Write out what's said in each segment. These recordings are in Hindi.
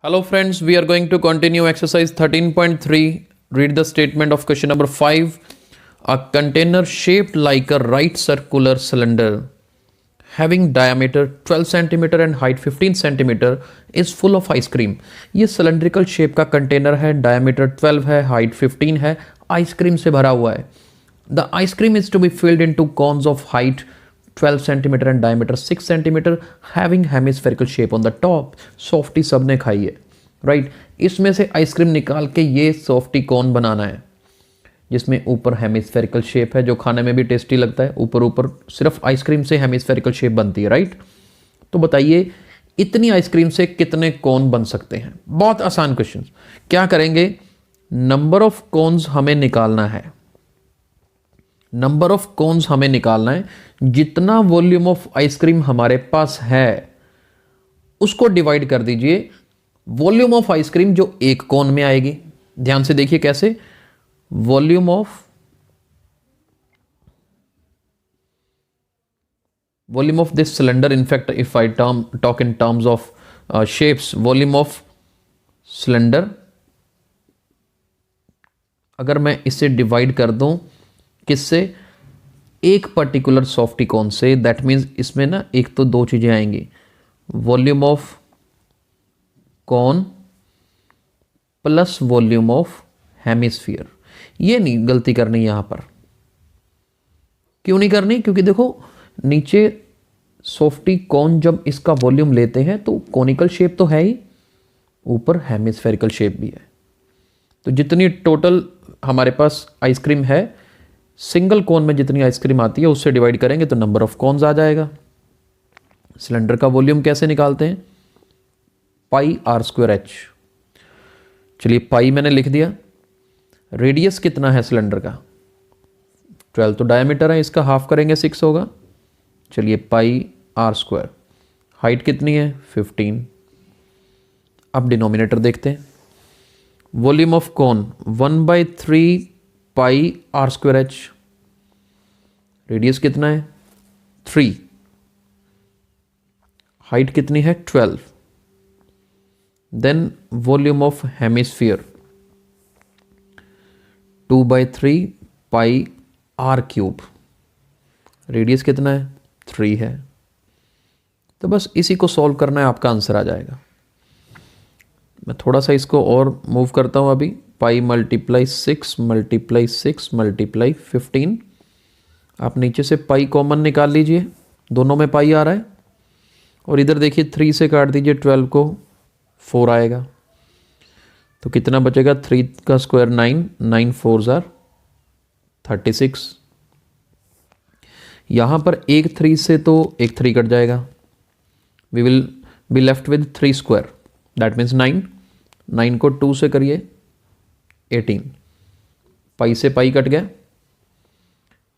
Hello friends, we are going to continue exercise 13.3. Read the statement of question number 5. A container shaped like a right circular cylinder having diameter 12 cm and height 15 cm is full of ice cream. ये cylindrical shape का container है, diameter 12 है, height 15 है, आइसक्रीम से भरा हुआ है. The ice cream is to be filled into cones of height 12 cm and diameter 6 cm having hemispherical shape on the top. Softy सब ने खाई है, राइट. इसमें से आइसक्रीम निकाल के ये सॉफ्टी कॉर्न बनाना है जिसमें ऊपर हेमिस्फेरिकल शेप है, जो खाने में भी टेस्टी लगता है. ऊपर ऊपर सिर्फ आइसक्रीम से हेमिस्फेरिकल शेप बनती है, राइट. तो बताइए इतनी आइसक्रीम से कितने कोन बन सकते हैं. बहुत आसान क्वेश्चन. क्या करेंगे, नंबर ऑफ कोन्स हमें निकालना है. नंबर ऑफ कोन्स हमें निकालना है. जितना वॉल्यूम ऑफ आइसक्रीम हमारे पास है उसको डिवाइड कर दीजिए वॉल्यूम ऑफ आइसक्रीम जो एक कोन में आएगी. ध्यान से देखिए कैसे. Volume of this cylinder, in fact if I talk in terms of shapes, volume of cylinder अगर मैं इसे डिवाइड कर दूं किससे, एक पर्टिकुलर सॉफ्टी कॉन से, दैट मीन्स इसमें ना एक तो दो चीजें आएंगी, volume of cone plus volume of hemisphere. ये नहीं गलती करनी यहां पर. क्यों नहीं करनी, क्योंकि देखो नीचे सॉफ्टी कॉन जब इसका वॉल्यूम लेते हैं तो कॉनिकल शेप तो है ही, ऊपर हेमिस्फेरिकल शेप भी है. तो जितनी टोटल हमारे पास आइसक्रीम है, सिंगल कोन में जितनी आइसक्रीम आती है उससे डिवाइड करेंगे तो नंबर ऑफ कॉन्स आ जाएगा. सिलेंडर का वॉल्यूम कैसे निकालते हैं, पाई आर स्क्वायर एच. चलिए पाई मैंने लिख दिया. रेडियस कितना है सिलेंडर का, 12 तो डायमीटर है, इसका हाफ करेंगे 6 होगा. चलिए पाई आर स्क्वायर. हाइट कितनी है 15. अब डिनोमिनेटर देखते हैं. Volume of cone 1/3 pi r square h. Radius कितना है 3. हाइट कितनी है 12. Then volume of hemisphere 2/3 pi r cube. Radius कितना है 3 है. तो बस इसी को सॉल्व करना है, आपका आंसर आ जाएगा. मैं थोड़ा सा इसको और मूव करता हूं अभी. पाई मल्टीप्लाई 6 मल्टीप्लाई 6 मल्टीप्लाई 15. आप नीचे से पाई कॉमन निकाल लीजिए, दोनों में पाई आ रहा है. और इधर देखिए 3 से काट दीजिए 12 को, 4 आएगा. तो कितना बचेगा, 3 का स्क्वायर 9, 9 4 जार 36. यहां पर एक 3 से तो एक 3 कट जाएगा. We will be left with 3 square, that means 9. 9 को 2 से करिए 18. पाई से पाई कट गया,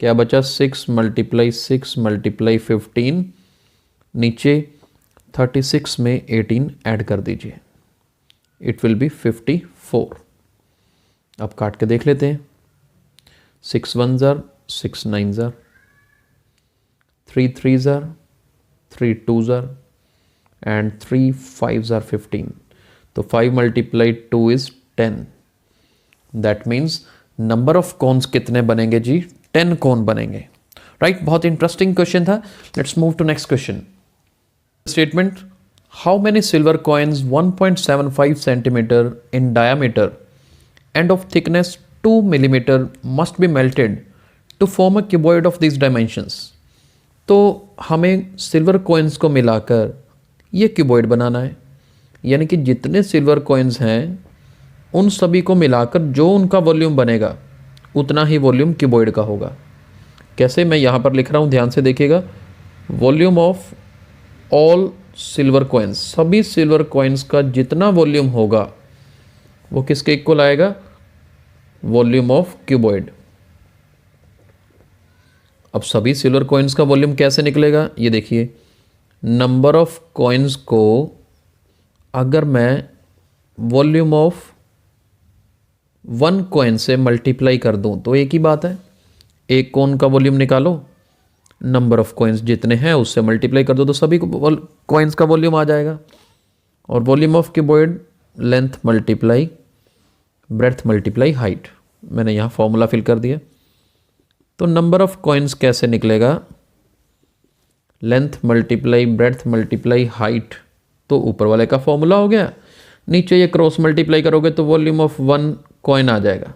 क्या बचा 6 मल्टीप्लाई 6 मल्टीप्लाई 15. नीचे 36 में 18 ऐड कर दीजिए, इट विल बी 54. अब काट के देख लेते हैं. 6 1 जार 6 9 जार 3 3 जार 3 2 जार एंड 3 5 जार 15. तो 5 multiply 2 is 10. That means number of cones कितने बनेंगे जी, 10 कॉन बनेंगे, राइट. बहुत इंटरेस्टिंग क्वेश्चन था. Let's move to next question. Statement, how many silver coins 1.75 cm in diameter and of thickness 2 mm must be melted to form a cuboid of these dimensions. तो हमें सिल्वर कॉइन्स को मिलाकर ये क्यूबॉइड बनाना है. यानी कि जितने सिल्वर कॉइन्स हैं उन सभी को मिलाकर जो उनका वॉल्यूम बनेगा उतना ही वॉल्यूम क्यूबॉइड का होगा. कैसे, मैं यहाँ पर लिख रहा हूँ, ध्यान से देखिएगा. Volume of all silver coins, सभी सिल्वर कॉइन्स का जितना वॉल्यूम होगा वो किसके इक्वल आएगा, वॉल्यूम ऑफ क्यूबॉइड. अब सभी सिल्वर कॉइन्स का वॉल्यूम कैसे निकलेगा, ये देखिए. नंबर ऑफ कॉइन्स को अगर मैं वॉल्यूम ऑफ 1 कॉइन से मल्टीप्लाई कर दूं तो एक ही बात है. एक कॉइन का वॉल्यूम निकालो, नंबर ऑफ कॉइन्स जितने हैं उससे मल्टीप्लाई कर दो तो सभी कॉइन्स का वॉल्यूम आ जाएगा. और volume of cuboid length multiply breadth multiply height, मैंने यहाँ फॉर्मूला फिल कर दिया। तो नंबर ऑफ कॉइन्स कैसे निकलेगा, length multiply breadth multiply height, तो ऊपर वाले का फॉर्मूला हो गया, नीचे ये क्रॉस मल्टीप्लाई करोगे तो वॉल्यूम ऑफ वन कॉइन आ जाएगा।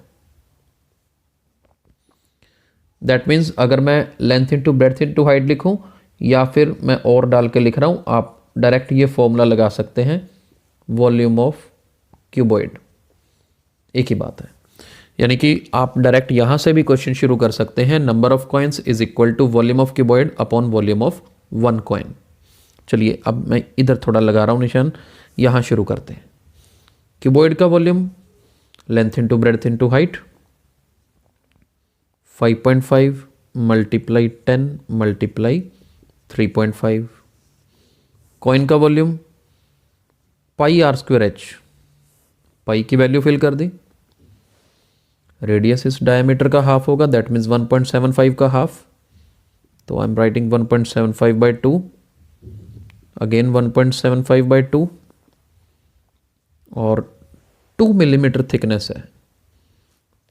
दैट मीन्स अगर मैं length into breadth into height लिखूं या फिर मैं और डाल के लिख रहा हूं, आप डायरेक्ट ये फॉर्मूला लगा सकते हैं, वॉल्यूम ऑफ क्यूबॉइड, एक ही बात है। यानी कि आप डायरेक्ट यहां से भी क्वेश्चन शुरू कर सकते हैं, number of coins is equal to volume of cuboid upon volume of one coin. चलिए अब मैं इधर थोड़ा लगा रहा हूं निशान, यहां शुरू करते हैं। क्यूबॉइड का volume length into breadth into height 5.5 multiply 10 multiply 3.5। Coin का volume pi r square h, pi की वैल्यू फिल कर दी, रेडियस इस डायमीटर का हाफ होगा, दैट मीन्स 1.75 का हाफ, तो आई एम राइटिंग 1.75/2, अगेन 1.75/2, और 2 मिलीमीटर थिकनेस है।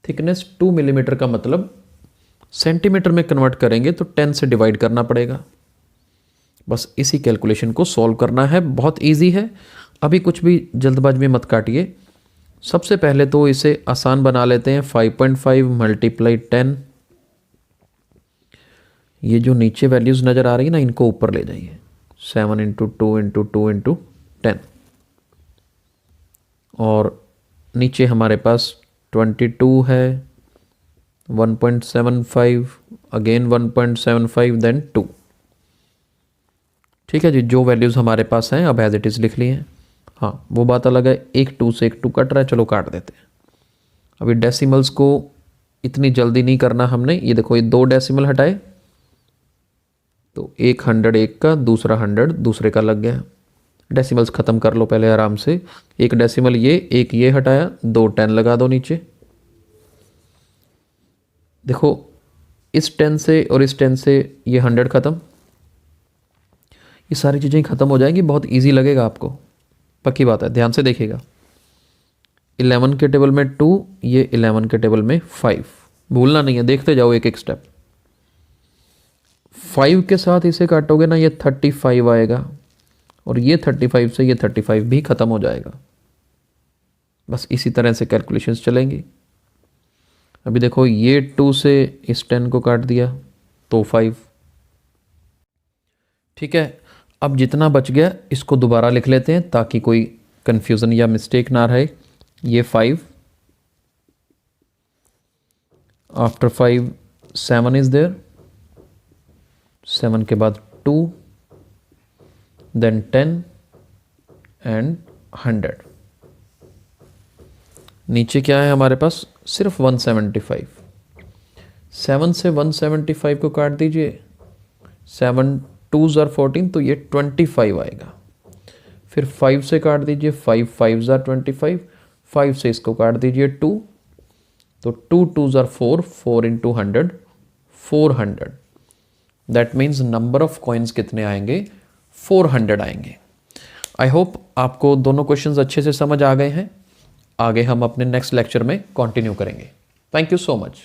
थिकनेस 2 मिलीमीटर का मतलब सेंटीमीटर में कन्वर्ट करेंगे तो 10 से डिवाइड करना पड़ेगा। बस इसी कैलकुलेशन को सॉल्व करना है, बहुत इजी है। अभी कुछ भी जल्दबाजी में मत काटिए। सबसे पहले तो इसे आसान बना लेते हैं, 5.5 मल्टीप्लाई 10, ये जो नीचे वैल्यूज नज़र आ रही है ना, इनको ऊपर ले जाइए, 7 इंटू 2 इंटू 2 इंटू 10, और नीचे हमारे पास 22 है, 1.75, अगेन 1.75, देन 2। ठीक है जी, जो वैल्यूज़ हमारे पास हैं अब एज इट इज़ लिख लिए हैं। हाँ, वो बात अलग है, एक 2 से एक 2 कट रहा है, चलो काट देते हैं। अभी डेसिमल्स को इतनी जल्दी नहीं करना हमने, ये देखो ये 2 डेसिमल हटाए तो एक 100 एक का, दूसरा 100 दूसरे का लग गया। डेसिमल्स ख़त्म कर लो पहले आराम से, एक डेसिमल ये, एक ये हटाया, 2 10 लगा दो नीचे। देखो इस 10 से और इस 10 से ये 100 ख़त्म, ये सारी चीज़ें ख़त्म हो जाएंगी, बहुत इजी लगेगा आपको, पक्की बात है, ध्यान से देखिएगा। 11 के टेबल में 2, ये 11 के टेबल में 5, भूलना नहीं है, देखते जाओ एक एक स्टेप। 5 के साथ इसे काटोगे ना, ये 35 आएगा, और ये 35 से ये 35 भी ख़त्म हो जाएगा। बस इसी तरह से कैलकुलेशंस चलेंगी। अभी देखो ये 2 से इस 10 को काट दिया तो 5। ठीक है, अब जितना बच गया इसको दोबारा लिख लेते हैं ताकि कोई कन्फ्यूज़न या मिस्टेक ना रहे। ये 5, आफ्टर 5 7 इज़ देयर, 7 के बाद 2, देन 10 एंड 100। नीचे क्या है हमारे पास, सिर्फ 175। 7 से 175 को काट दीजिए, 7 2s are 14, तो ये 25 आएगा। फिर 5 से काट दीजिए, 5 5s are 25, 5 से इसको काट दीजिए 2, तो 2 2s are 4, 4 into 100 400। That means number of coins कितने आएंगे, 400 आएंगे। आई होप आपको दोनों क्वेश्चंस अच्छे से समझ आ गए हैं। आगे हम अपने नेक्स्ट लेक्चर में कंटिन्यू करेंगे। Thank you so much.